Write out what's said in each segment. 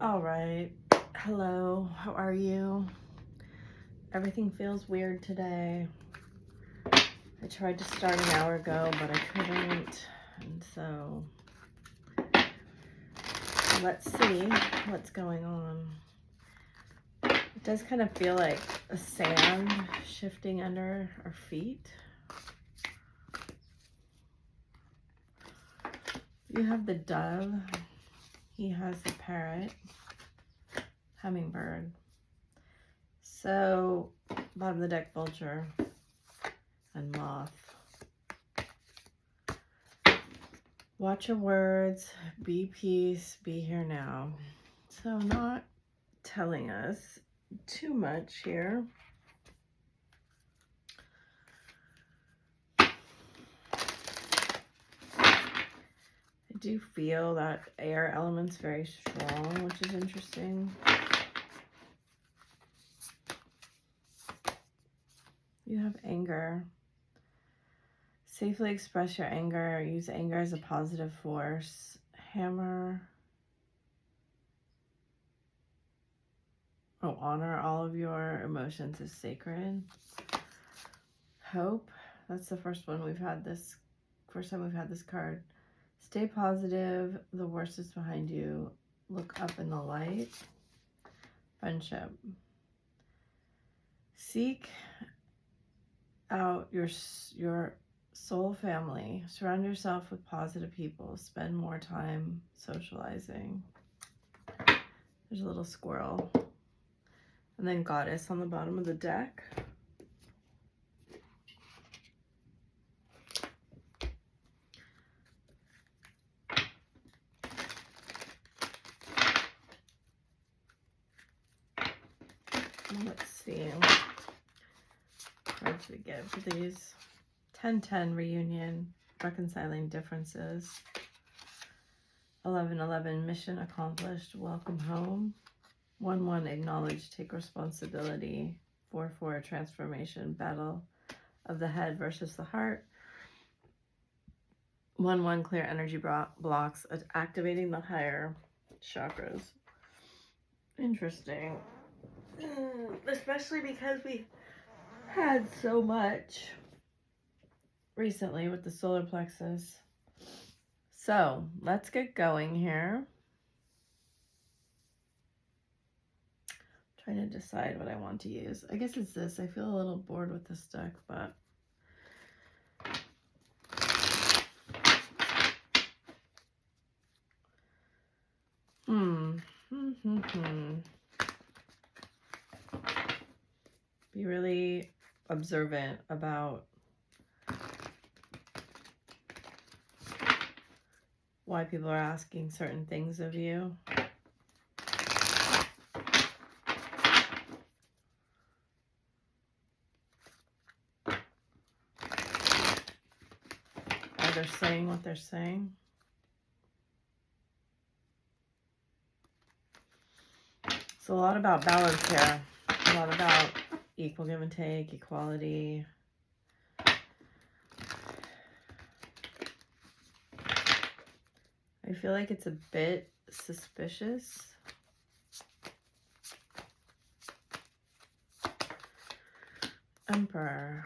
All right. Hello. How are you? Everything feels weird today. I tried to start an hour ago, but I couldn't. And so let's see what's going on. It does kind of feel like a sand shifting under our feet. You have the dove. He has the parrot, hummingbird. So, bottom of the deck, vulture and moth. Watch your words, be peace, be here now. So not telling us too much here. I do feel that air element's very strong, which is interesting. You have anger. Safely express your anger. Use anger as a positive force. Hammer. Oh, honor all of your emotions as sacred. Hope. That's the first time we've had this card. Stay positive. The worst is behind you. Look up in the light. Friendship. Seek out your soul family. Surround yourself with positive people. Spend more time socializing. There's a little squirrel. And then Goddess on the bottom of the deck. Let's see. Cards we get for these. 10-10 reunion, reconciling differences. 11-11 mission accomplished, welcome home. 1-1 acknowledge, take responsibility. 4-4 transformation, battle of the head versus the heart. 1-1 clear energy blocks, activating the higher chakras. Interesting. Especially because we had so much recently with the solar plexus. So let's get going here. Trying to decide what I want to use. I guess it's this. I feel a little bored with this deck, but Be really observant about why people are asking certain things of you. Why they're saying what they're saying. It's a lot about balance here. A lot about equal give and take, equality. I feel like it's a bit suspicious. Emperor,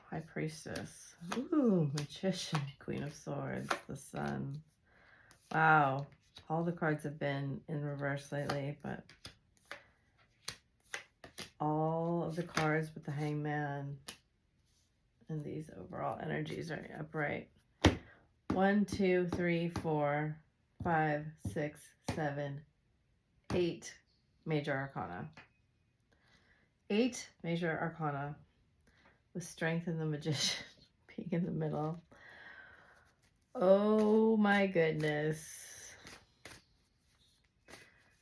High Priestess, ooh, Magician, Queen of Swords, the Sun. Wow, all the cards have been in reverse lately, but all of the cards with the Hangman and these overall energies are upright. 1, 2, 3, 4, 5, 6, 7, 8 major arcana. 8 major arcana with Strength in the Magician being in the middle. Oh my goodness.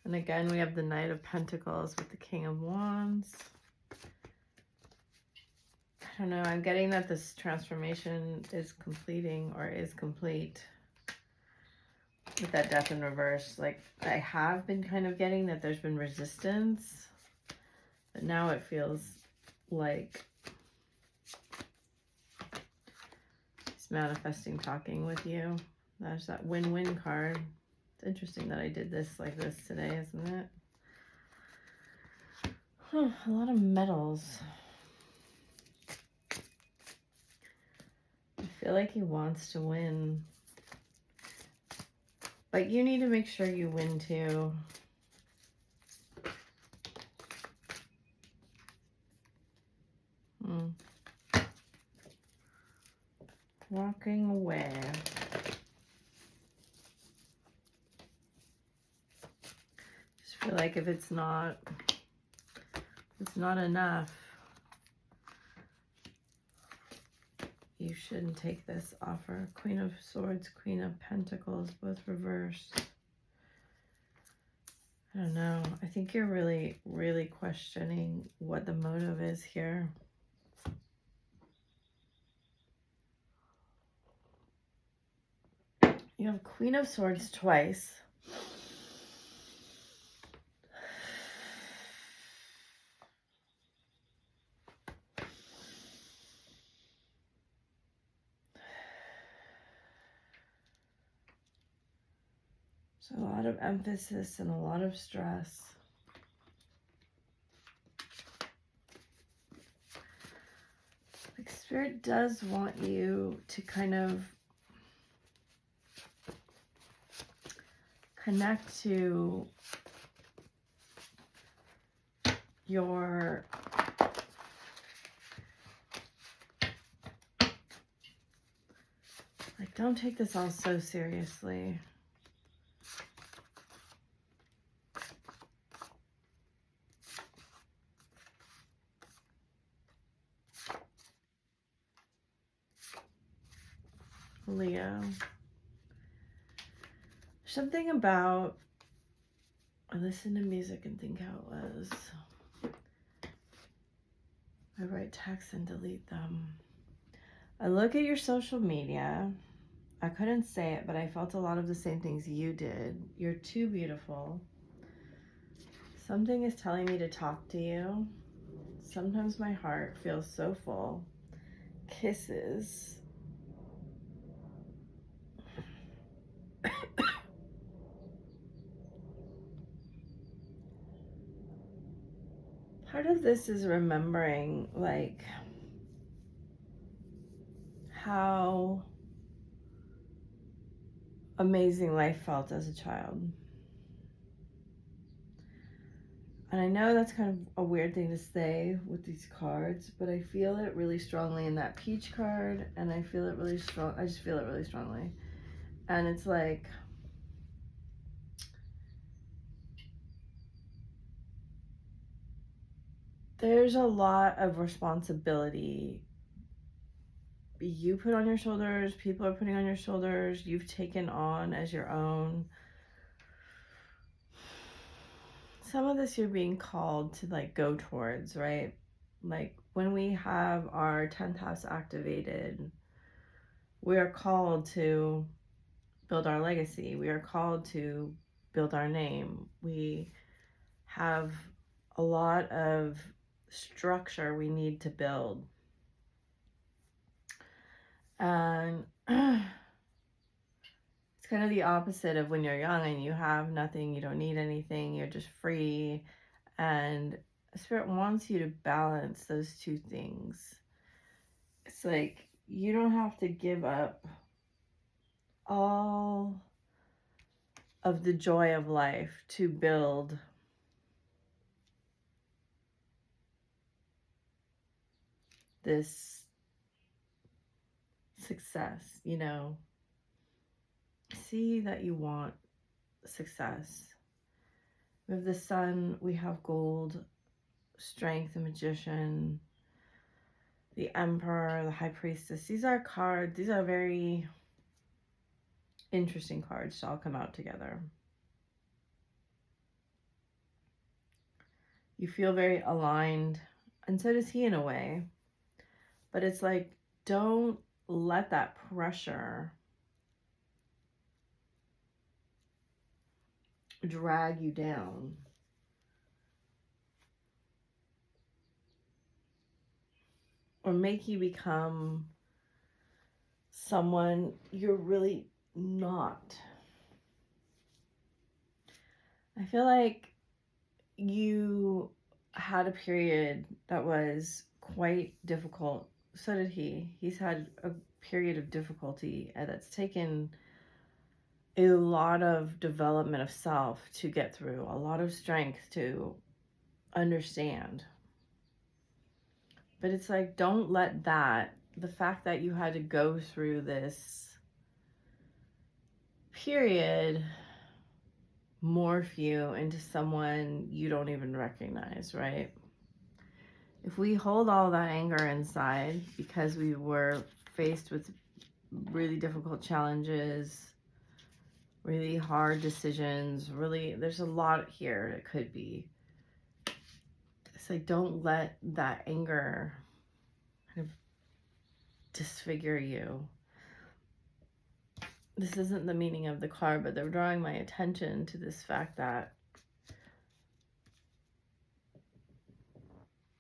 And again, we have the Knight of Pentacles with the King of Wands. I don't know. I'm getting that this transformation is completing or is complete with that Death in reverse. Like, I have been kind of getting that there's been resistance, but now it feels like it's manifesting talking with you. There's that win-win card. interesting that I did this like this today, isn't it? Huh, a lot of metals. I feel like he wants to win. But you need to make sure you win too. Walking away. Just feel like if it's not enough, you shouldn't take this offer. Queen of Swords, Queen of Pentacles, both reversed. I don't know. I think you're really, really questioning what the motive is here. You have Queen of Swords twice. So a lot of emphasis and a lot of stress. Like Spirit does want you to kind of connect to your like, don't take this all so seriously. Leo. Something about, I listen to music and think how it was. I write texts and delete them. I look at your social media. I couldn't say it, but I felt a lot of the same things you did. You're too beautiful. Something is telling me to talk to you. Sometimes my heart feels so full. Kisses. Part of this is remembering, like, how amazing life felt as a child. And I know that's kind of a weird thing to say with these cards, but I feel it really strongly in that peach card, and I feel it really strong. I just feel it really strongly. And it's like, there's a lot of responsibility you put on your shoulders, people are putting on your shoulders, you've taken on as your own. Some of this you're being called to like go towards, right? Like when we have our 10th house activated, we are called to build our legacy. We are called to build our name. We have a lot of structure we need to build. And it's kind of the opposite of when you're young and you have nothing, you don't need anything, you're just free. And Spirit wants you to balance those two things. It's like you don't have to give up all of the joy of life to build this success, you know. See that you want success. With the Sun, we have gold, strength, the Magician, the Emperor, the High Priestess. These are cards, these are very interesting cards to all come out together. You feel very aligned, and so does he in a way. But it's like, don't let that pressure drag you down. Or make you become someone you're really not. I feel like you had a period that was quite difficult. So did he. He's had a period of difficulty that's taken a lot of development of self to get through, a lot of strength to understand. But it's like, don't let the fact that you had to go through this period, morph you into someone you don't even recognize, right? If we hold all that anger inside because we were faced with really difficult challenges, really hard decisions, there's a lot here it could be. It's like, don't let that anger kind of disfigure you. This isn't the meaning of the card, but they're drawing my attention to this fact that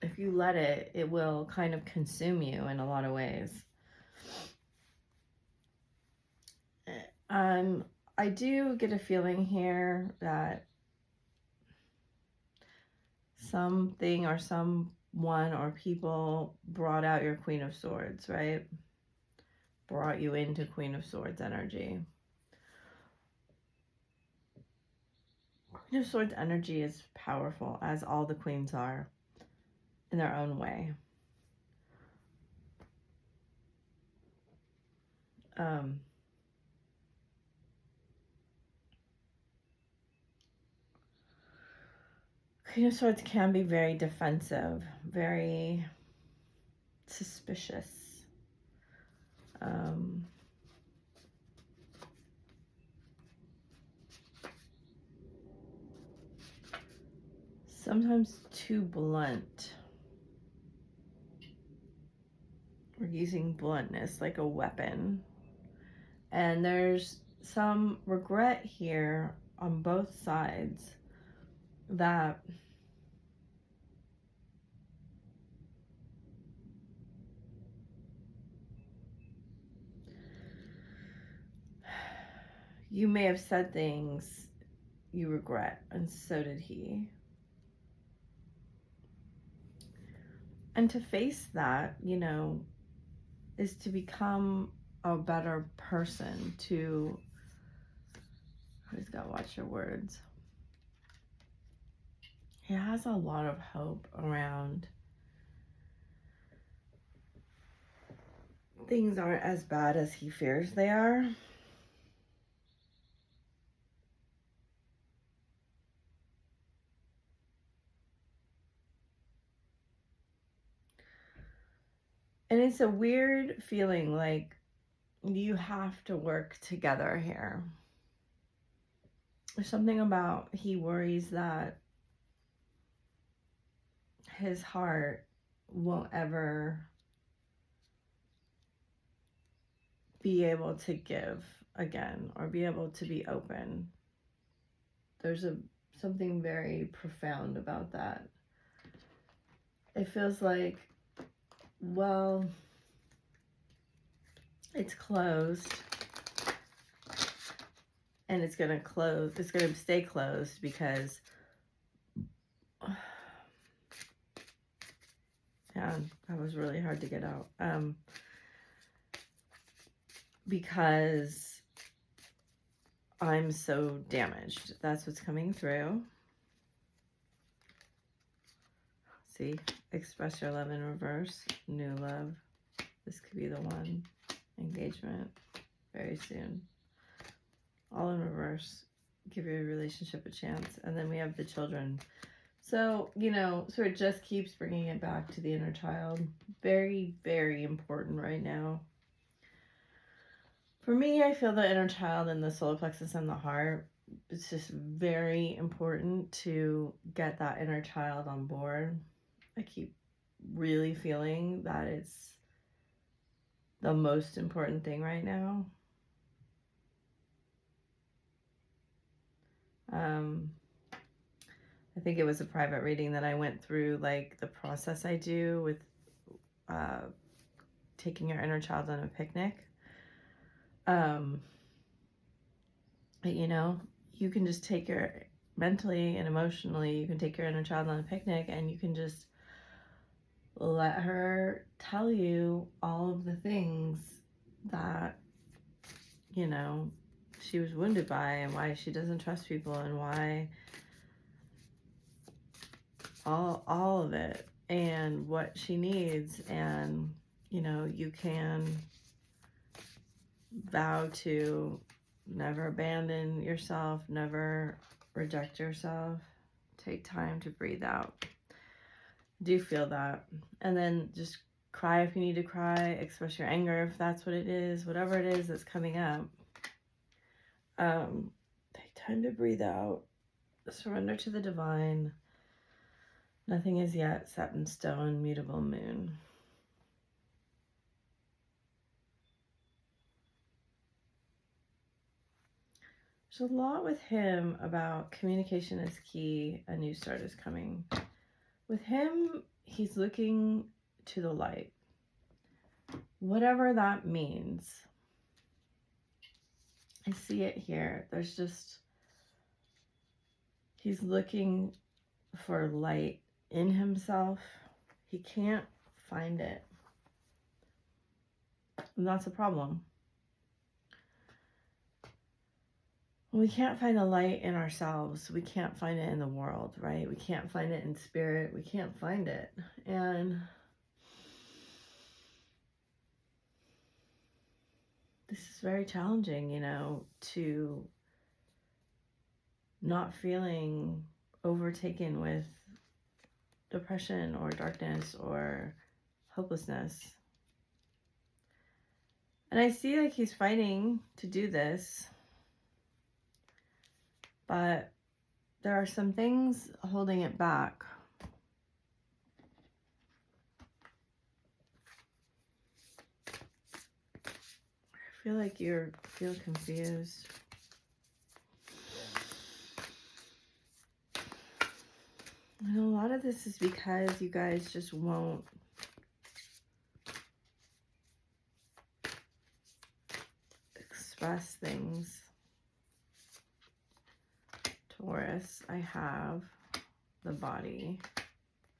if you let it, it will kind of consume you in a lot of ways. I do get a feeling here that something or someone or people brought out your Queen of Swords, right? Brought you into Queen of Swords energy. Queen of Swords energy is powerful, as all the queens are in their own way. Queen of Swords can be very defensive, very suspicious. Sometimes too blunt. We're using bluntness like a weapon. And there's some regret here on both sides that you may have said things you regret, and so did he. And to face that, you know, is to become a better person, to, who's got to watch your words. He has a lot of hope around things aren't as bad as he fears they are. And it's a weird feeling, like you have to work together here. There's something about, he worries that his heart won't ever be able to give again or be able to be open. There's something very profound about that. It feels like, well, it's closed and it's going to stay closed because yeah, that was really hard to get out. Because I'm so damaged. That's what's coming through. See, express your love in reverse, new love. This could be the one. Engagement, very soon. All in reverse. Give your relationship a chance. And then we have the children. So, you know, so it just keeps bringing it back to the inner child. Very, very important right now. For me, I feel the inner child and the solar plexus and the heart. It's just very important to get that inner child on board. I keep really feeling that it's the most important thing right now. I think it was a private reading that I went through, like the process I do with taking your inner child on a picnic. But you know, you can just take your mentally and emotionally. You can take your inner child on a picnic and you can just let her tell you all of the things that, you know, she was wounded by, and why she doesn't trust people, and why all of it, and what she needs. And, you know, you can vow to never abandon yourself, never reject yourself. Take time to breathe out. Do feel that. And then just cry if you need to cry. Express your anger if that's what it is. Whatever it is that's coming up. Take time to breathe out. Surrender to the divine. Nothing is yet set in stone. Mutable moon. There's a lot with him about communication is key. A new start is coming. With him, he's looking to the light. Whatever that means. I see it here. There's just, he's looking for light in himself. He can't find it. And that's a problem. We can't find the light in ourselves. We can't find it in the world, right? We can't find it in spirit. We can't find it. And this is very challenging, you know, to not feeling overtaken with depression or darkness or hopelessness. And I see like he's fighting to do this, but there are some things holding it back. I feel like you feel confused. And a lot of this is because you guys just won't express things. Taurus, I have the body,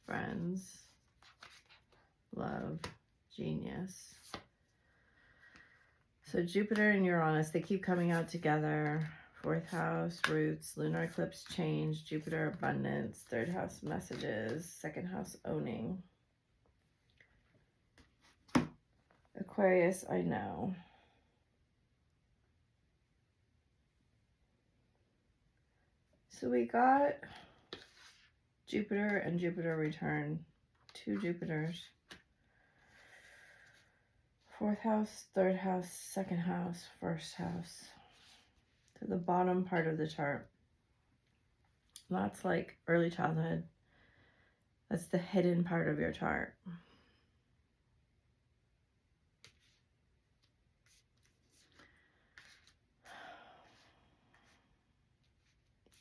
friends, love, genius. So Jupiter and Uranus, they keep coming out together. 4th house, roots, lunar eclipse, change, Jupiter, abundance, 3rd house, messages, 2nd house, owning. Aquarius, I know. So we got Jupiter and Jupiter return. 2 Jupiters. 4th house, 3rd house, 2nd house, 1st house. To the bottom part of the chart. That's like early childhood. That's the hidden part of your chart.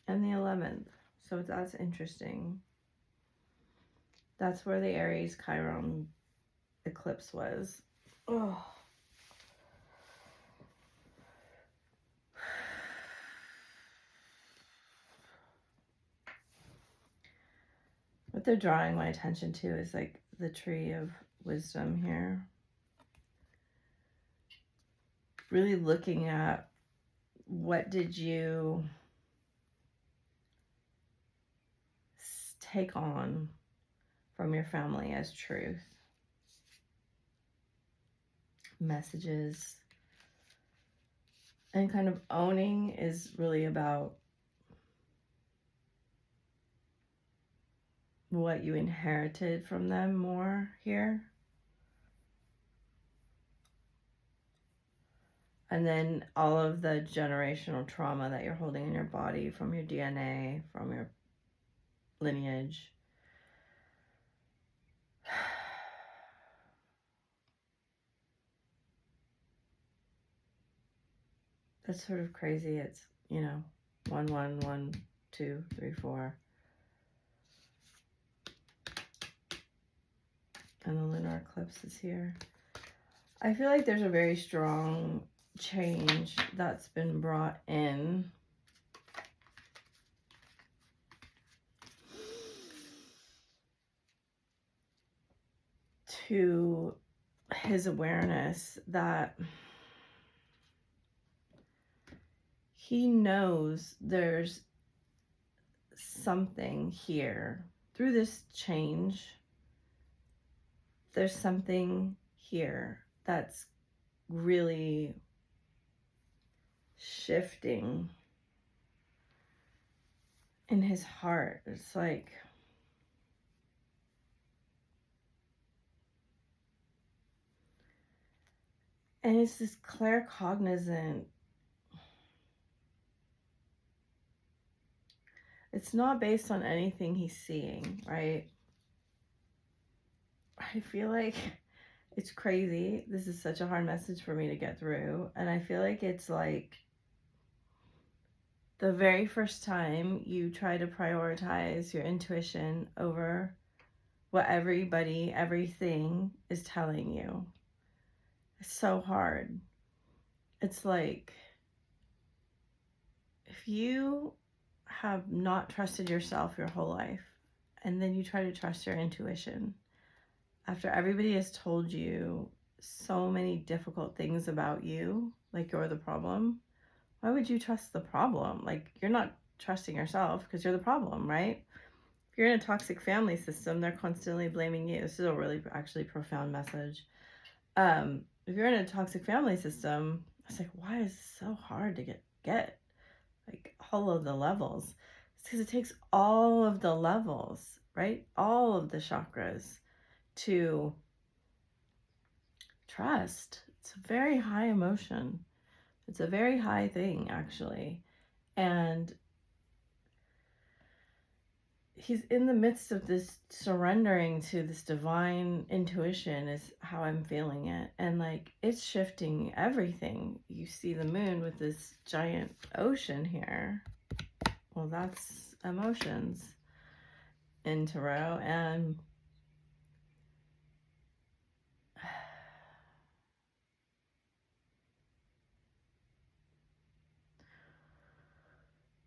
And the 11th. So that's interesting. That's where the Aries Chiron eclipse was. Oh. What they're drawing my attention to is like the tree of wisdom here. Really looking at what did you take on from your family as truth. Messages. And kind of owning is really about what you inherited from them more here. And then all of the generational trauma that you're holding in your body from your DNA, from your lineage. That's sort of crazy. It's, you know, 1, 1, 1, 2, 3, 4. And the lunar eclipse is here. I feel like there's a very strong change that's been brought in to his awareness that he knows there's something here through this change. There's something here that's really shifting in his heart. It's like, and it's this claircognizant. It's not based on anything he's seeing, right? I feel like it's crazy. This is such a hard message for me to get through. And I feel like it's like the very first time you try to prioritize your intuition over what everybody, everything is telling you. It's so hard. It's like, if you have not trusted yourself your whole life, and then you try to trust your intuition, after everybody has told you so many difficult things about you, like you're the problem, why would you trust the problem? Like, you're not trusting yourself because you're the problem, right? If you're in a toxic family system, they're constantly blaming you. This is a really actually profound message. If you're in a toxic family system, it's like, why is it so hard to get like all of the levels? It's because it takes all of the levels, right? All of the chakras to trust. It's a very high emotion. It's a very high thing, actually. And he's in the midst of this surrendering to this divine intuition is how I'm feeling it. And like, it's shifting everything. You see the moon with this giant ocean here. Well, that's emotions in tarot. And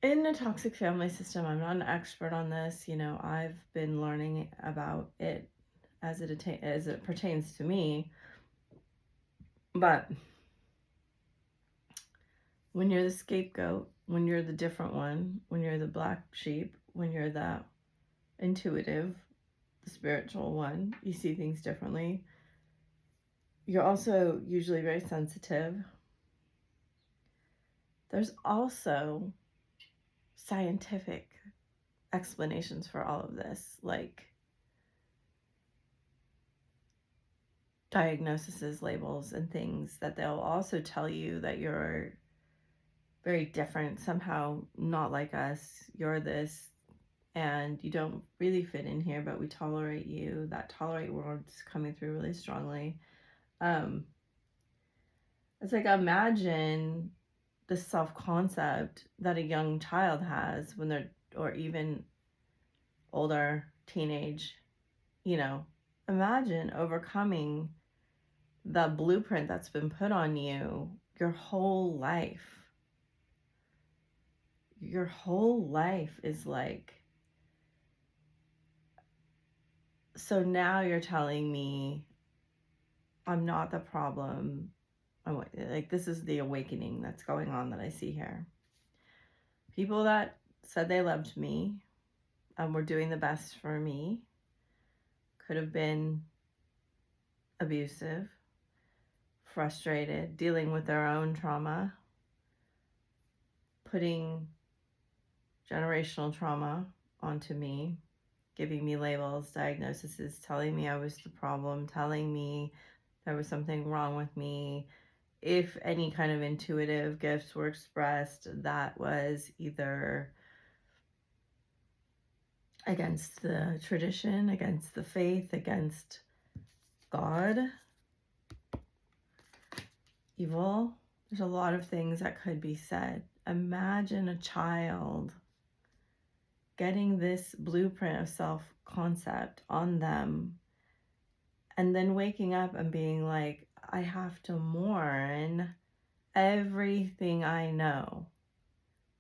in a toxic family system, I'm not an expert on this. You know, I've been learning about it as it pertains to me. But when you're the scapegoat, when you're the different one, when you're the black sheep, when you're the intuitive, the spiritual one, you see things differently. You're also usually very sensitive. There's also scientific explanations for all of this, like diagnoses, labels, and things that they'll also tell you that you're very different, somehow not like us, you're this, and you don't really fit in here, but we tolerate you. That tolerate word's coming through really strongly. It's like, imagine the self-concept that a young child has when they're, or even older, teenage, you know, imagine overcoming the blueprint that's been put on you your whole life. Your whole life is like, so now you're telling me I'm not the problem. Like, this is the awakening that's going on that I see here. People that said they loved me and were doing the best for me could have been abusive, frustrated, dealing with their own trauma, putting generational trauma onto me, giving me labels, diagnoses, telling me I was the problem, telling me there was something wrong with me. If any kind of intuitive gifts were expressed, that was either against the tradition, against the faith, against God, evil. There's a lot of things that could be said. Imagine a child getting this blueprint of self-concept on them and then waking up and being like, I have to mourn everything I know.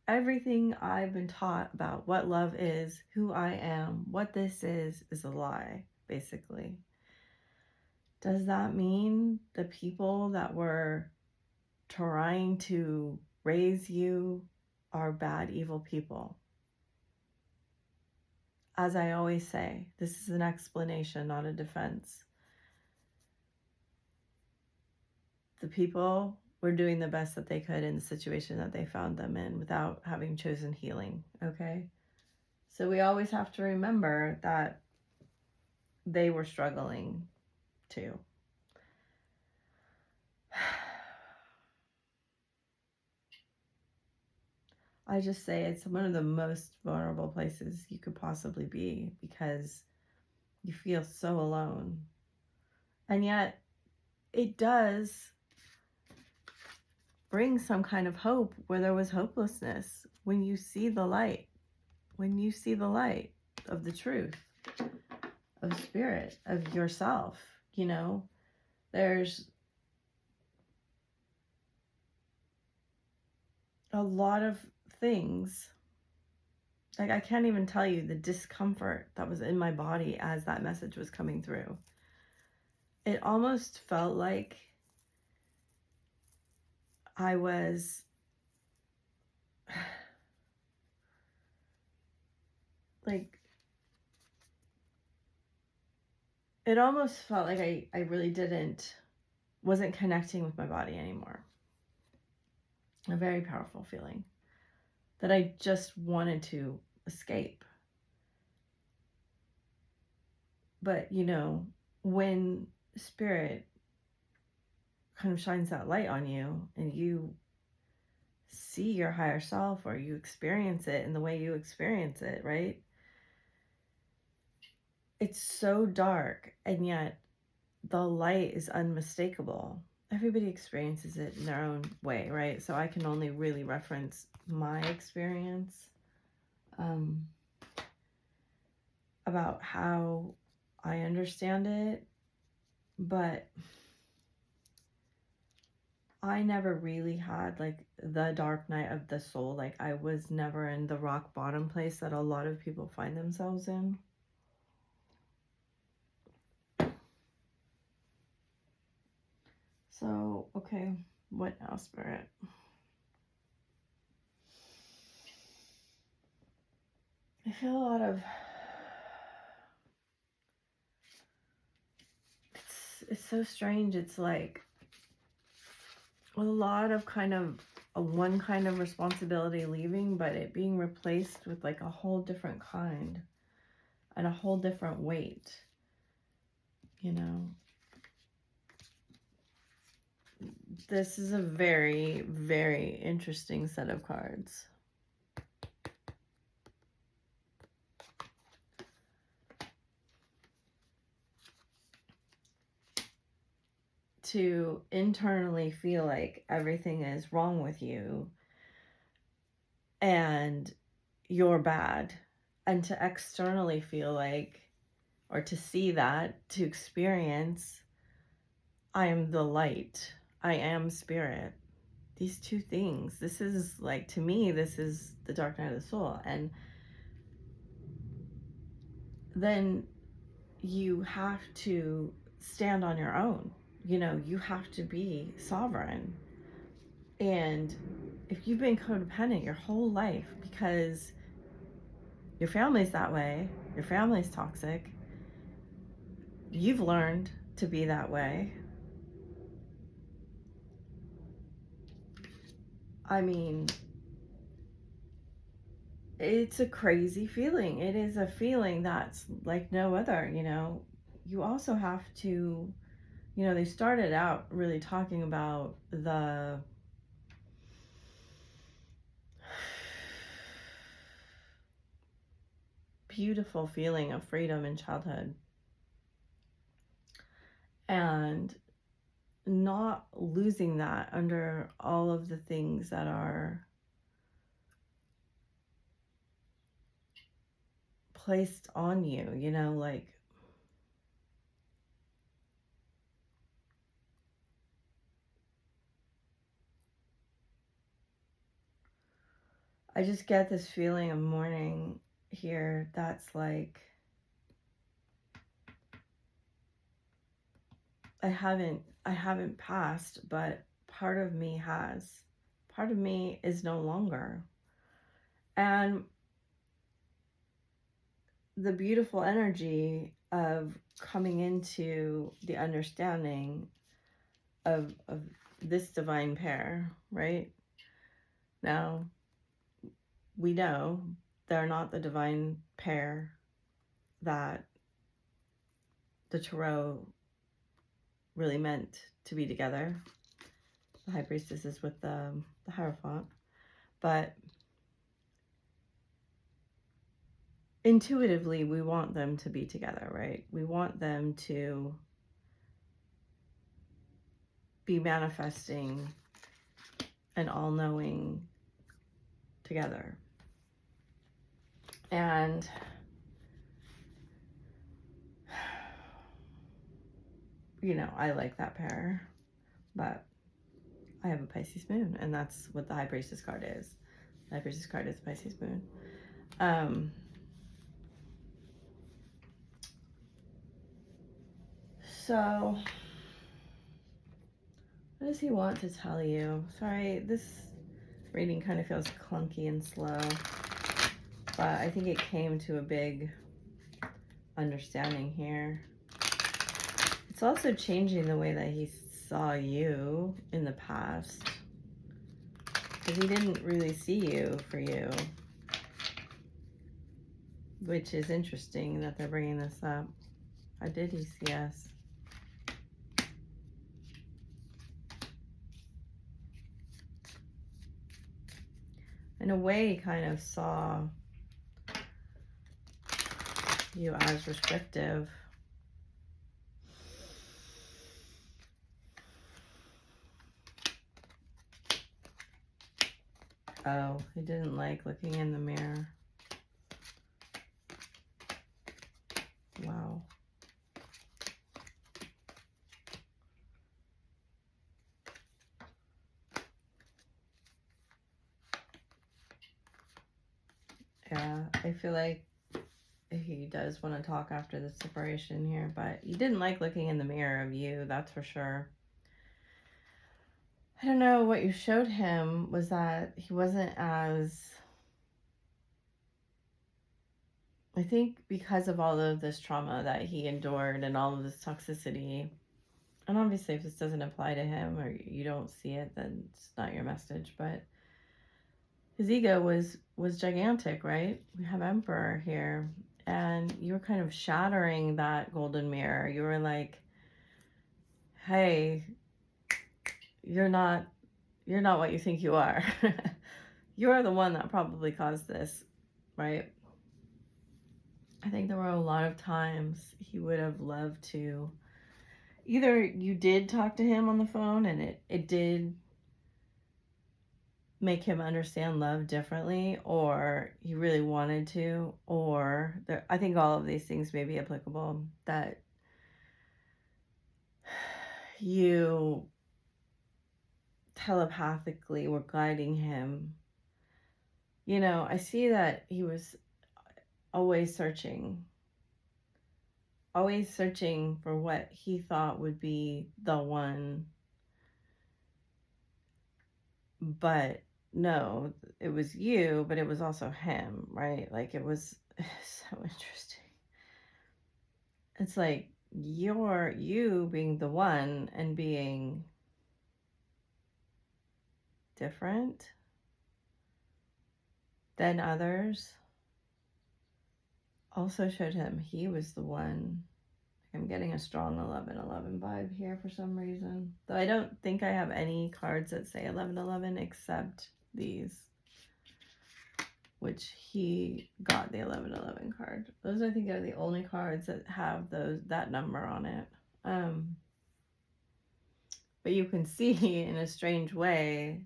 Everything I've been taught about what love is, who I am, what this is a lie, basically. Does that mean the people that were trying to raise you are bad, evil people? As I always say, this is an explanation, not a defense. The people were doing the best that they could in the situation that they found them in without having chosen healing, okay? So we always have to remember that they were struggling too. I just say it's one of the most vulnerable places you could possibly be because you feel so alone. And yet it does bring some kind of hope where there was hopelessness. When you see the light of the truth, of spirit, of yourself, you know, there's a lot of things. Like, I can't even tell you the discomfort that was in my body as that message was coming through. It almost felt like I was like, it almost felt like I really wasn't connecting with my body anymore. A very powerful feeling that I just wanted to escape. But, you know, when spirit kind of shines that light on you and you see your higher self, or you experience it in the way you experience it, right? It's so dark, and yet the light is unmistakable. Everybody experiences it in their own way, right? So I can only really reference my experience about how I understand it, but I never really had like the dark night of the soul. Like, I was never in the rock bottom place that a lot of people find themselves in. So, okay, what now, Spirit? I feel a lot of, it's so strange. It's like a lot of kind of one kind of responsibility leaving, but it being replaced with like a whole different kind and a whole different weight, you know. This is a very, very interesting set of cards. To internally feel like everything is wrong with you and you're bad, and to externally feel like, or to see that, to experience, I am the light, I am spirit. These two things, this is like, to me, this is the dark night of the soul. And then you have to stand on your own. You know, you have to be sovereign. And if you've been codependent your whole life because your family's that way, your family's toxic, you've learned to be that way. I mean, it's a crazy feeling. It is a feeling that's like no other, you know. You also have to, you know, they started out really talking about the beautiful feeling of freedom in childhood and not losing that under all of the things that are placed on you, you know, like I just get this feeling of mourning here that's like I haven't passed, but part of me has. Part of me is no longer. And the beautiful energy of coming into the understanding of this divine pair, right? Now, we know they're not the divine pair that the tarot really meant to be together. The High Priestess is with the Hierophant. But intuitively, we want them to be together, right? We want them to be manifesting and all-knowing together. And you know, I like that pair, but I have a Pisces moon, and that's what the High Priestess card is. The High Priestess card is Pisces moon. So what does he want to tell you? Sorry, this reading kind of feels clunky and slow, but I think it came to a big understanding here. It's also changing the way that he saw you in the past, because he didn't really see you for you, which is interesting that they're bringing this up. How did he see us? In a way, he kind of saw you as restrictive. Oh, he didn't like looking in the mirror. Wow. Yeah, I feel like he does want to talk after the separation here, but he didn't like looking in the mirror of you, that's for sure. I don't know, what you showed him was that he wasn't as... I think because of all of this trauma that he endured and all of this toxicity, and obviously if this doesn't apply to him or you don't see it, then it's not your message, but his ego was gigantic, right? We have Emperor here, and you were kind of shattering that golden mirror. You were like, hey, you're not what you think you are. You're the one that probably caused this, right? I think there were a lot of times he would have loved to, either you did talk to him on the phone and it did make him understand love differently, or he really wanted to, or I think all of these things may be applicable, that you telepathically were guiding him. You know, I see that he was always searching for what he thought would be the one, but no, it was you, but it was also him, right? Like, it was so interesting. It's like you being the one and being different than others also showed him he was the one. I'm getting a strong 11-11 vibe here for some reason. Though I don't think I have any cards that say 11-11 except these, which he got the 11-11 card. Those, I think, are the only cards that have that number on it. But you can see in a strange way,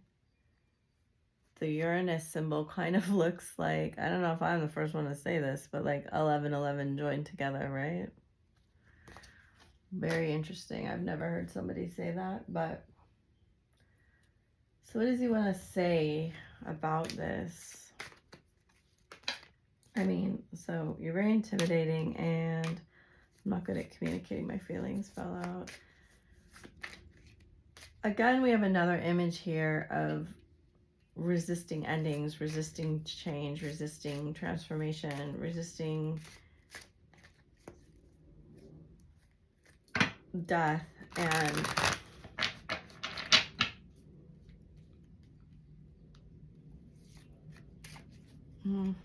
the Uranus symbol kind of looks like, I don't know if I'm the first one to say this, but like 11-11 joined together, right? Very interesting. I've never heard somebody say that, but so what does he want to say about this? I mean, so you're very intimidating, and I'm not good at communicating my feelings, fell out. Again, we have another image here of resisting endings, resisting change, resisting transformation, resisting death, and I'm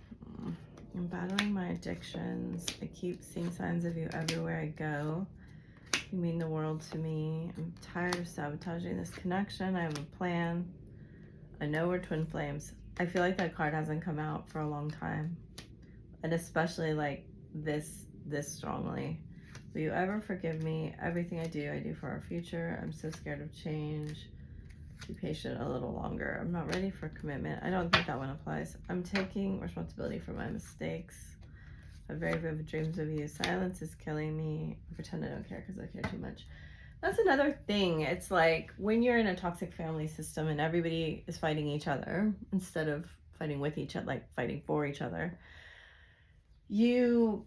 battling my addictions. I keep seeing signs of you everywhere I go. You mean the world to me. I'm tired of sabotaging this connection. I have a plan. I know we're twin flames. I feel like that card hasn't come out for a long time. And especially like this strongly. Will you ever forgive me? Everything I do for our future. I'm so scared of change. Be patient a little longer. I'm not ready for commitment. I don't think that one applies. I'm taking responsibility for my mistakes. I have very vivid dreams of you. Silence is killing me. I pretend I don't care because I care too much. That's another thing. It's like when you're in a toxic family system and everybody is fighting each other instead of fighting with each other, like fighting for each other, you've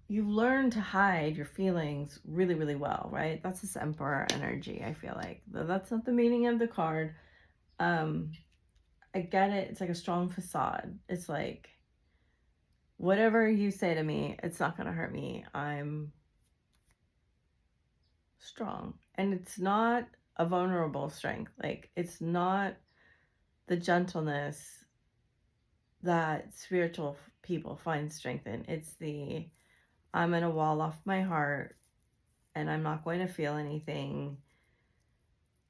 learned to hide your feelings really, really well, right? That's this Emperor energy, I feel like. That's not the meaning of the card. I get it. It's like a strong facade. It's like, whatever you say to me, it's not going to hurt me. I'm strong. And it's not a vulnerable strength. Like, it's not the gentleness that spiritual people find strength in. It's the, I'm going to wall off my heart and I'm not going to feel anything.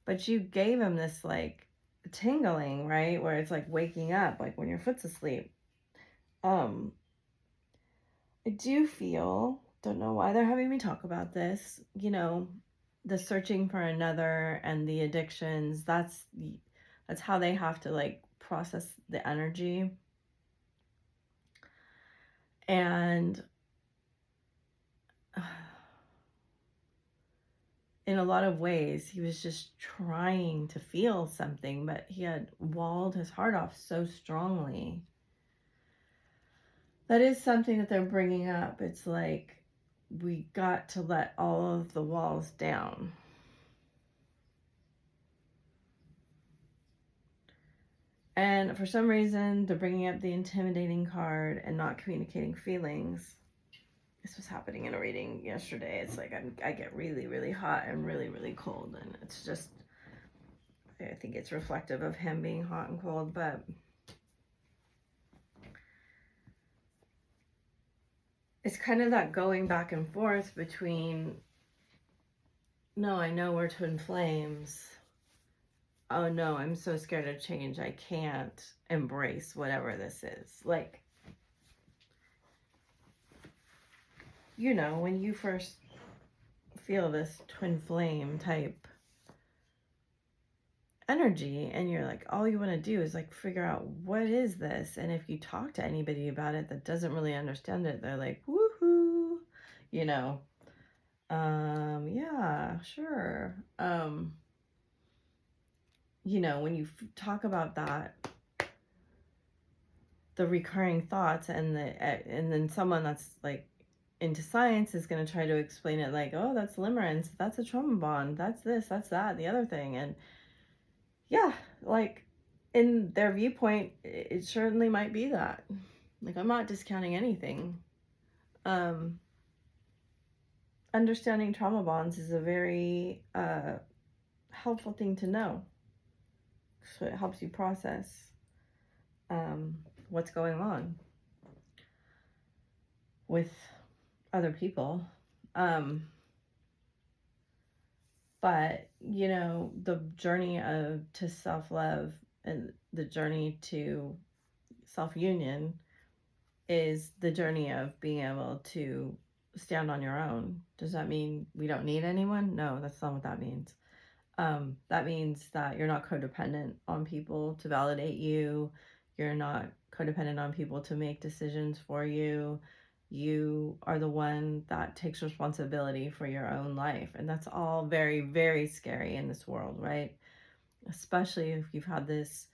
But you gave him this like tingling, right? Where it's like waking up, like when your foot's asleep. I do feel, don't know why they're having me talk about this, you know, the searching for another and the addictions, that's how they have to like process the energy. And in a lot of ways, he was just trying to feel something, but he had walled his heart off so strongly. That is something that they're bringing up. It's like, we got to let all of the walls down. And for some reason, they're bringing up the intimidating card and not communicating feelings. This was happening in a reading yesterday. It's like I get really, really hot and really, really cold. And it's just, I think it's reflective of him being hot and cold. But it's kind of that going back and forth between, no, I know we're twin flames. Oh no, I'm so scared of change. I can't embrace whatever this is. Like, you know, when you first feel this twin flame type energy and you're like, all you want to do is like figure out what is this. And if you talk to anybody about it that doesn't really understand it, they're like, woohoo, you know. Yeah, sure. You know, when you talk about that, the recurring thoughts and then someone that's like into science is going to try to explain it like, oh, that's limerence, that's a trauma bond, that's this, that's that, the other thing. And yeah, like in their viewpoint, it certainly might be that. Like, I'm not discounting anything. Understanding trauma bonds is a very helpful thing to know. So it helps you process what's going on with other people. But, you know, the journey to self-love and the journey to self-union is the journey of being able to stand on your own. Does that mean we don't need anyone? No, that's not what that means. That means that you're not codependent on people to validate you. You're not codependent on people to make decisions for you. You are the one that takes responsibility for your own life. And that's all very, very scary in this world, right? Especially if you've had this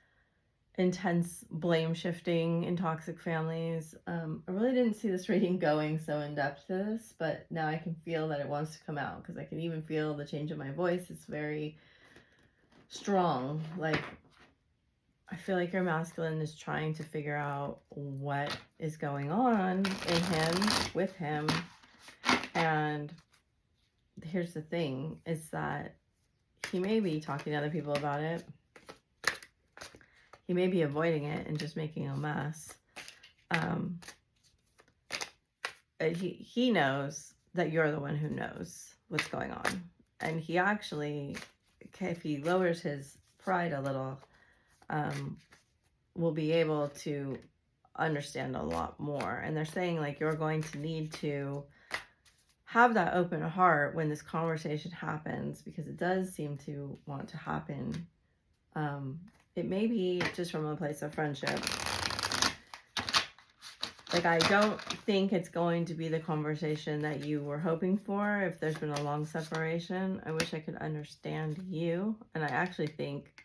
intense blame shifting in toxic families. I really didn't see this reading going so in depth to this, but now I can feel that it wants to come out because I can even feel the change in my voice. It's very strong. Like, I feel like your masculine is trying to figure out what is going on in him, with him. And here's the thing, is that he may be talking to other people about it. He may be avoiding it and just making a mess. He knows that you're the one who knows what's going on. And he actually, if he lowers his pride a little, will be able to understand a lot more. And they're saying, like, you're going to need to have that open heart when this conversation happens, because it does seem to want to happen. It may be just from a place of friendship. Like, I don't think it's going to be the conversation that you were hoping for if there's been a long separation. I wish I could understand you. And I actually think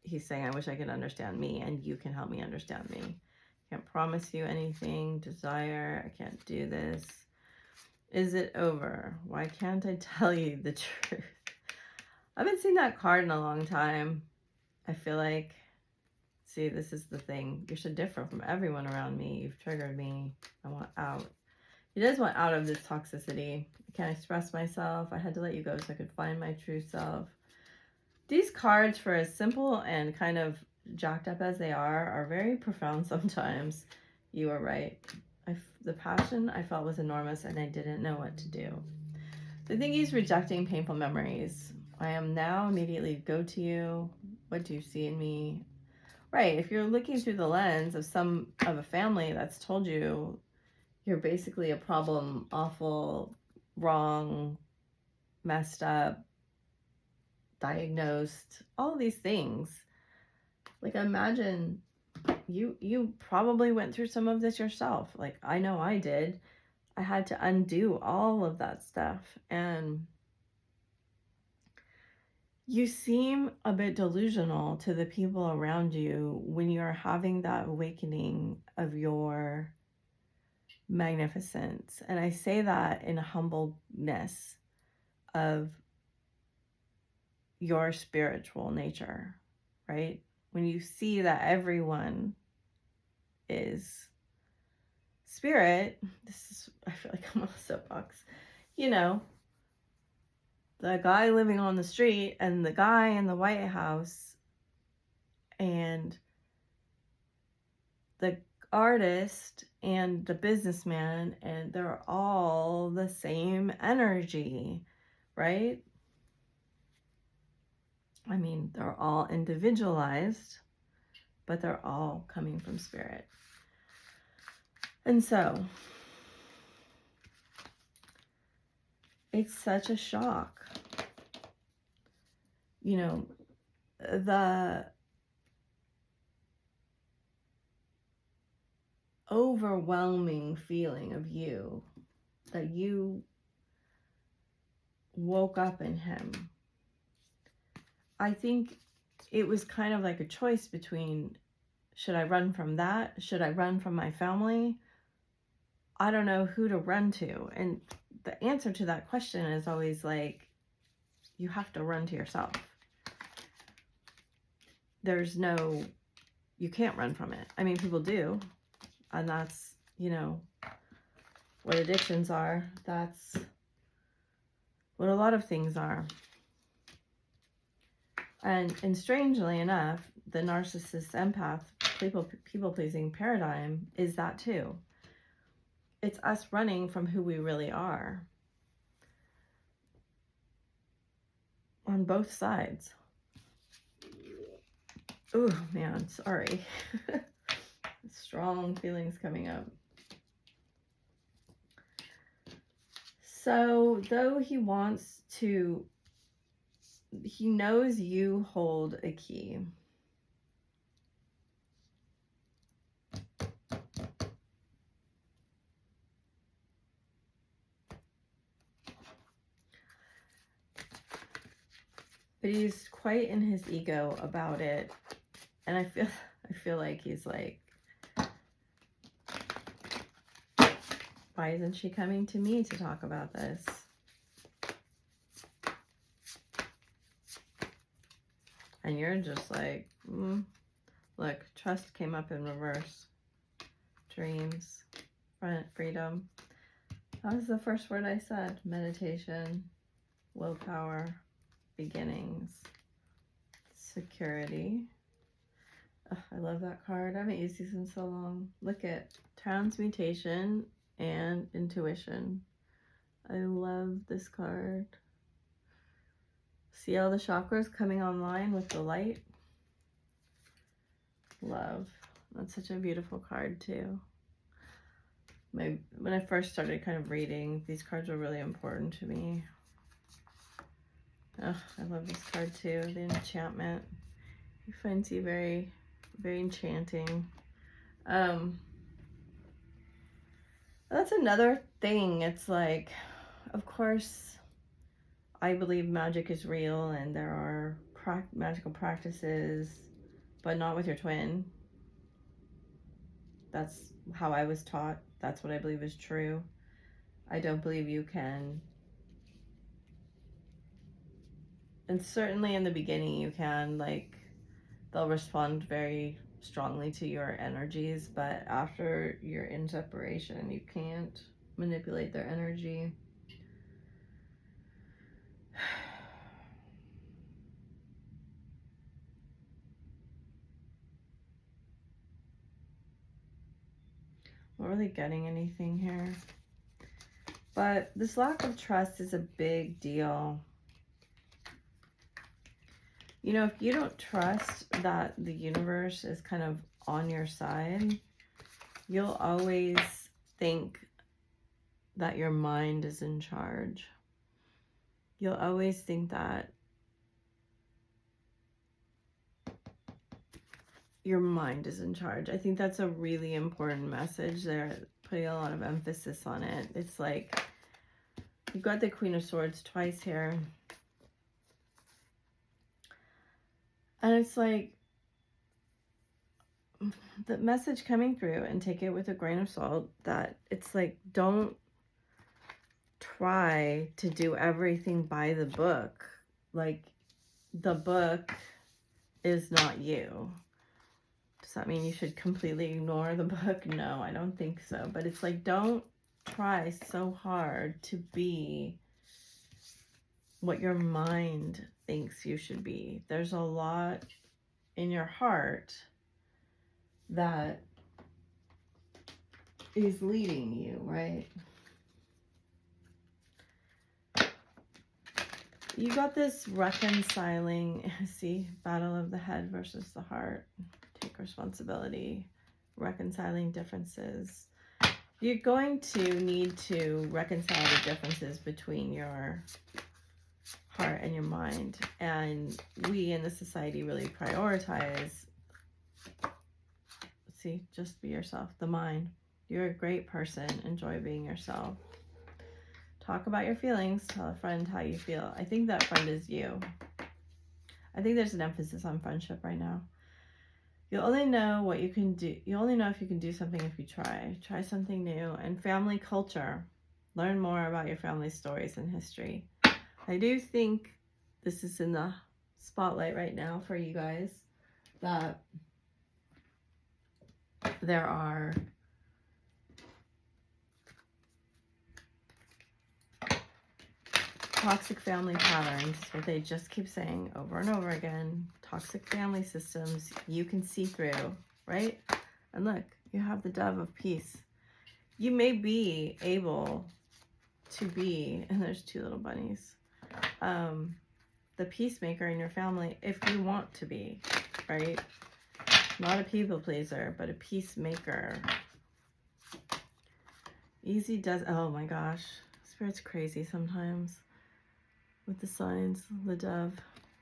he's saying, I wish I could understand me, and you can help me understand me. Can't promise you anything. Desire, I can't do this. Is it over? Why can't I tell you the truth? I haven't seen that card in a long time. I feel like, see, this is the thing. You're so different from everyone around me. You've triggered me. I want out. He does want out of this toxicity. I can't express myself. I had to let you go so I could find my true self. These cards, for as simple and kind of jacked up as they are very profound sometimes. You are right. The passion I felt was enormous, and I didn't know what to do. I think he's rejecting painful memories. I am now immediately go to you. What do you see in me? Right. If you're looking through the lens of a family that's told you you're basically a problem, awful, wrong, messed up, diagnosed, all of these things. Like, imagine you probably went through some of this yourself. Like, I know I did. I had to undo all of that stuff. And you seem a bit delusional to the people around you when you're having that awakening of your magnificence. And I say that in humbleness of your spiritual nature, right? When you see that everyone is spirit, I feel like I'm on a soapbox, the guy living on the street and the guy in the White House and the artist and the businessman, and they're all the same energy, right? I mean, they're all individualized, but they're all coming from spirit. And so it's such a shock. The overwhelming feeling of you, that you woke up in him. I think it was kind of like a choice between, should I run from that? Should I run from my family? I don't know who to run to. And the answer to that question is always like, you have to run to yourself. You can't run from it. I mean, people do. And that's, what addictions are. That's what a lot of things are. And strangely enough, the narcissist empath people-pleasing paradigm is that too. It's us running from who we really are. On both sides. Oh man, sorry. Strong feelings coming up. So, though he knows you hold a key. But he's quite in his ego about it. And I I feel like he's like, why isn't she coming to me to talk about this? And you're just like, look, trust came up in reverse. Dreams, freedom. That was the first word I said. Meditation, willpower, beginnings, security. Ugh, I love that card. I haven't used these in so long. Look at transmutation and intuition. I love this card. See all the chakras coming online with the light? Love. That's such a beautiful card too. When I first started kind of reading, these cards were really important to me. Oh, I love this card too, the enchantment. He finds you very, very enchanting. That's another thing. It's like, of course, I believe magic is real and there are magical practices, but not with your twin. That's how I was taught. That's what I believe is true. I don't believe you can. And certainly in the beginning you can, like, they'll respond very strongly to your energies, but after you're in separation, you can't manipulate their energy. Not really getting anything here. But this lack of trust is a big deal. You know, if you don't trust that the universe is kind of on your side, you'll always think that your mind is in charge. You'll always think that your mind is in charge. I think that's a really important message. They're putting a lot of emphasis on it. It's like, you've got the Queen of Swords twice here. And it's like, the message coming through, and take it with a grain of salt, that it's like, don't try to do everything by the book. Like, the book is not you. Does that mean you should completely ignore the book? No, I don't think so. But it's like, don't try so hard to be what your mind thinks you should be. There's a lot in your heart that is leading you, right? You got this reconciling, see, battle of the head versus the heart. Take responsibility, reconciling differences. You're going to need to reconcile the differences between your heart and your mind. And we in the society really prioritize, see, just be yourself, the mind. You're a great person. Enjoy being yourself. Talk about your feelings. Tell a friend how you feel. I think that friend is you. I think there's an emphasis on friendship right now. You'll only know what you can do. You only know if you can do something if you try. Try something new. And family culture. Learn more about your family stories and history. I do think this is in the spotlight right now for you guys, that there are toxic family patterns, what they just keep saying over and over again. Toxic family systems you can see through, right? And look, you have the dove of peace. You may be able to be, and there's two little bunnies, the peacemaker in your family if you want to be, right? Not a people pleaser, but a peacemaker. Easy does, oh my gosh, Spirit's crazy sometimes with the signs. The dove,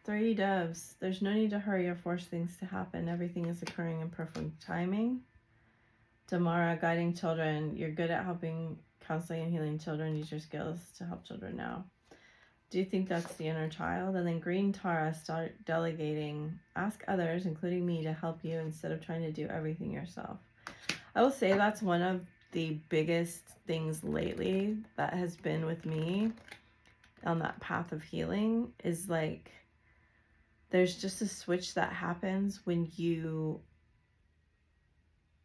3 doves. There's no need to hurry or force things to happen. Everything is occurring in perfect timing. Tamara, guiding children. You're good at helping, counseling and healing children. Use your skills to help children now. Do you think that's the inner child? And then green Tara, start delegating. Ask others, including me, to help you instead of trying to do everything yourself. I will say that's one of the biggest things lately that has been with me on that path of healing is like, there's just a switch that happens when you,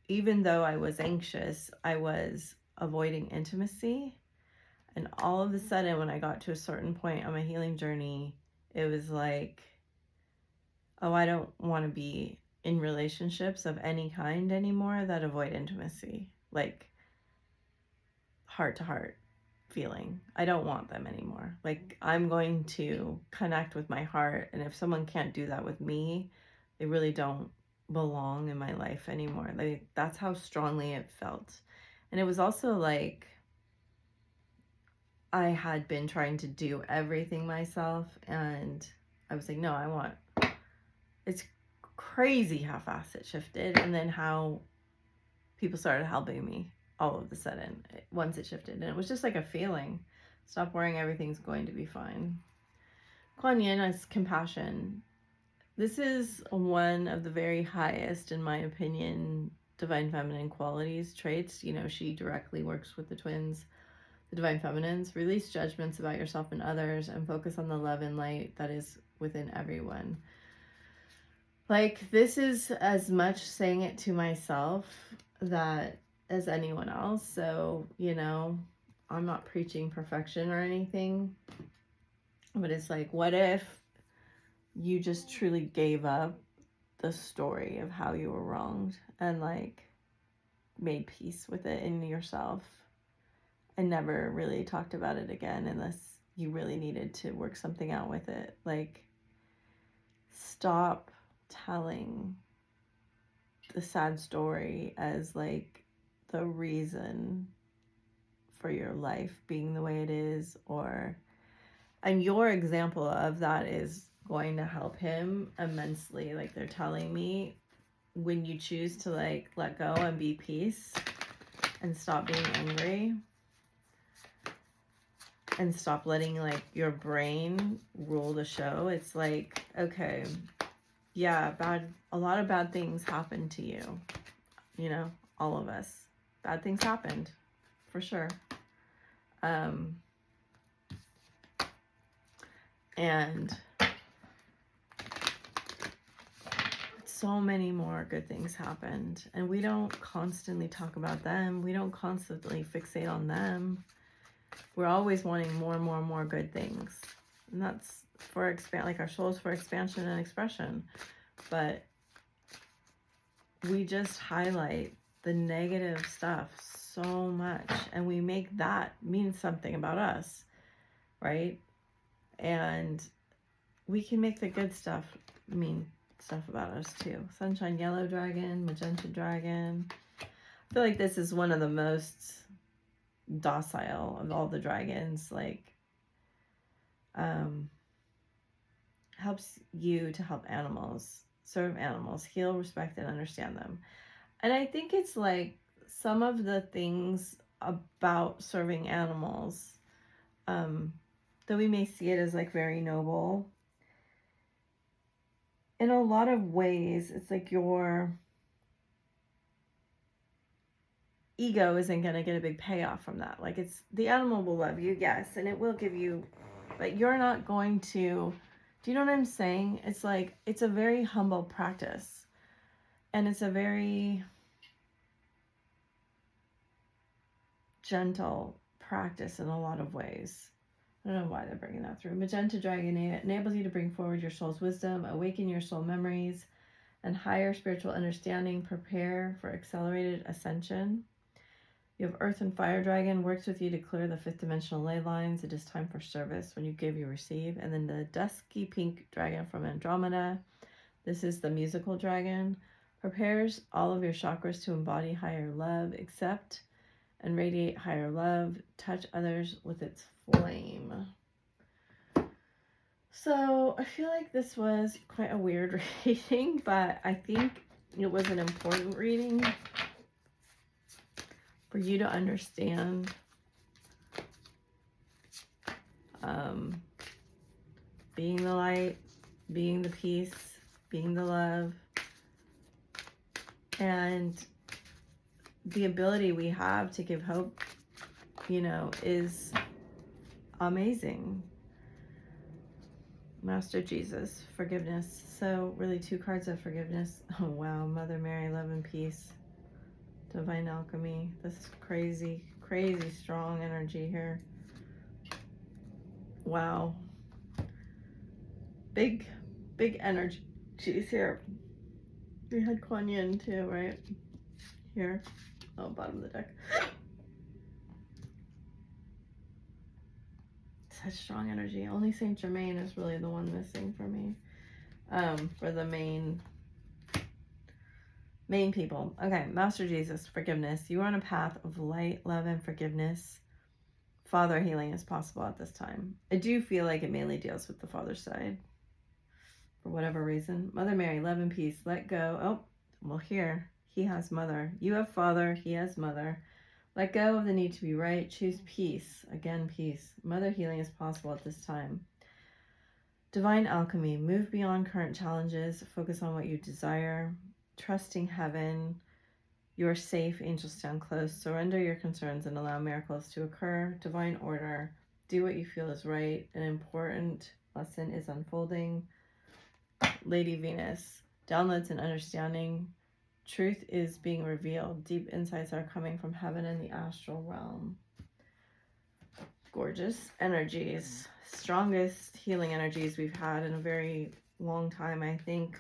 even though I was anxious, I was avoiding intimacy. And all of a sudden, when I got to a certain point on my healing journey, it was like, oh, I don't want to be in relationships of any kind anymore that avoid intimacy. Like, heart to heart feeling. I don't want them anymore. Like, I'm going to connect with my heart. And if someone can't do that with me, they really don't belong in my life anymore. Like, that's how strongly it felt. And it was also like, I had been trying to do everything myself, and I was like, no, it's crazy how fast it shifted, and then how people started helping me all of a sudden once it shifted. And it was just like a feeling. Stop worrying, everything's going to be fine. Kuan Yin is compassion. This is one of the very highest, in my opinion, divine feminine qualities, traits. You know, she directly works with the twins, the divine feminines. Release judgments about yourself and others and focus on the love and light that is within everyone. Like, this is as much saying it to myself that as anyone else. So, you know, I'm not preaching perfection or anything, but it's like, what if you just truly gave up the story of how you were wronged and like made peace with it in yourself and never really talked about it again unless you really needed to work something out with it? Like, stop telling the sad story as like the reason for your life being the way it is. And your example of that is going to help him immensely. Like, they're telling me, when you choose to like let go and be peace and stop being angry and stop letting like your brain rule the show, it's like, okay, yeah, a lot of bad things happened to you, you know, all of us, bad things happened for sure. And so many more good things happened, and we don't constantly talk about them. We don't constantly fixate on them. We're always wanting more and more and more good things, and that's for like our souls, for expansion and expression. But we just highlight the negative stuff so much, and we make that mean something about us, right? And we can make the good stuff mean stuff about us too. Sunshine Yellow Dragon, Magenta Dragon. I feel like this is one of the most docile of all the dragons. Like, helps you to help animals, serve animals, heal, respect, and understand them. And I think it's like some of the things about serving animals, though we may see it as like very noble, in a lot of ways, it's like your ego isn't going to get a big payoff from that. Like, it's, the animal will love you, yes, and it will give you, but you're not going to, do you know what I'm saying? It's like, it's a very humble practice, and it's a very gentle practice in a lot of ways. I don't know why they're bringing that through. Magenta Dragon enables you to bring forward your soul's wisdom, awaken your soul memories, and higher spiritual understanding. Prepare for accelerated ascension. You have Earth and Fire Dragon, works with you to clear the fifth dimensional ley lines. It is time for service. When you give, you receive. And then the Dusky Pink Dragon from Andromeda. This is the musical dragon. Prepares all of your chakras to embody higher love. Accept and radiate higher love. Touch others with its flame. So I feel like this was quite a weird reading, but I think it was an important reading for you to understand being the light, being the peace, being the love, and the ability we have to give hope, you know, is amazing. Master Jesus, forgiveness. So really 2 cards of forgiveness. Oh wow, Mother Mary, love and peace. Divine alchemy. This is crazy, crazy strong energy here. Wow. Big energies here. We had Kuan Yin too, right? Here. Oh, bottom of the deck. Such strong energy. Only Saint Germain is really the one missing for me. For the main people. Okay, Master Jesus, forgiveness. You are on a path of light, love, and forgiveness. Father healing is possible at this time. I do feel like it mainly deals with the father's side, for whatever reason. Mother Mary, love and peace. Let go. Oh, well, here, he has mother. You have father, he has mother. Let go of the need to be right. Choose peace. Again, peace. Mother healing is possible at this time. Divine alchemy. Move beyond current challenges. Focus on what you desire. Trusting heaven. You are safe. Angels stand close. Surrender your concerns and allow miracles to occur. Divine order. Do what you feel is right. An important lesson is unfolding. Lady Venus. Downloads and understanding. Truth is being revealed. Deep insights are coming from heaven and the astral realm. Gorgeous energies. Strongest healing energies we've had in a very long time, I think.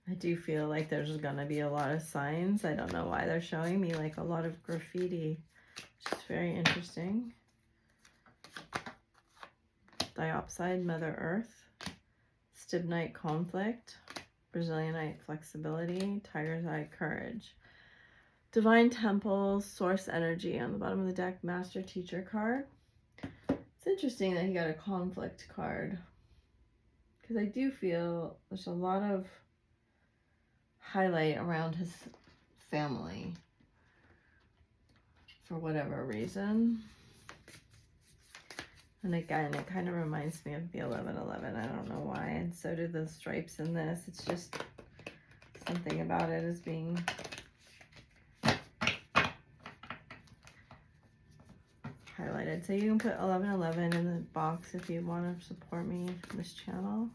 I do feel like there's going to be a lot of signs. I don't know why they're showing me like a lot of graffiti, which is very interesting. Diopside, Mother Earth. Stibnite, conflict. Brazilianite, flexibility. Tiger's eye, courage. Divine Temple, source energy on the bottom of the deck. Master Teacher card. It's interesting that he got a conflict card, because I do feel there's a lot of highlight around his family for whatever reason. And again, it kind of reminds me of the 1111. I don't know why. And so do the stripes in this. It's just something about it as being highlighted. So you can put 1111 in the box if you want to support me on this channel.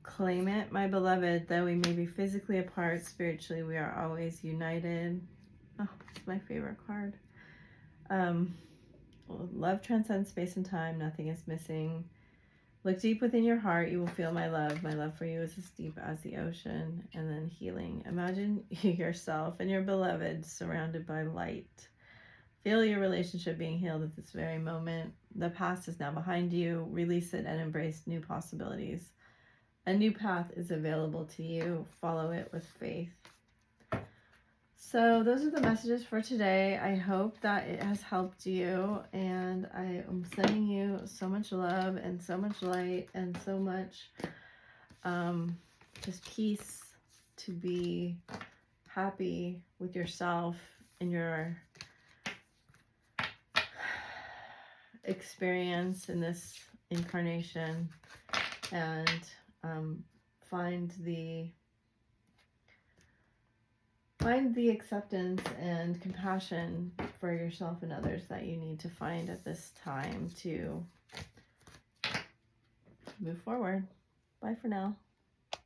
Claim it, my beloved. Though we may be physically apart, spiritually we are always united. Oh, it's my favorite card. Love transcends space and time. Nothing is missing. Look deep within your heart. You will feel my love. My love for you is as deep as the ocean. And then healing. Imagine yourself and your beloved surrounded by light. Feel your relationship being healed at this very moment. The past is now behind you. Release it and embrace new possibilities. A new path is available to you. Follow it with faith. So those are the messages for today. I hope that it has helped you, and I am sending you so much love and so much light and so much just peace to be happy with yourself and your experience in this incarnation, and find the acceptance and compassion for yourself and others that you need to find at this time to move forward. Bye for now.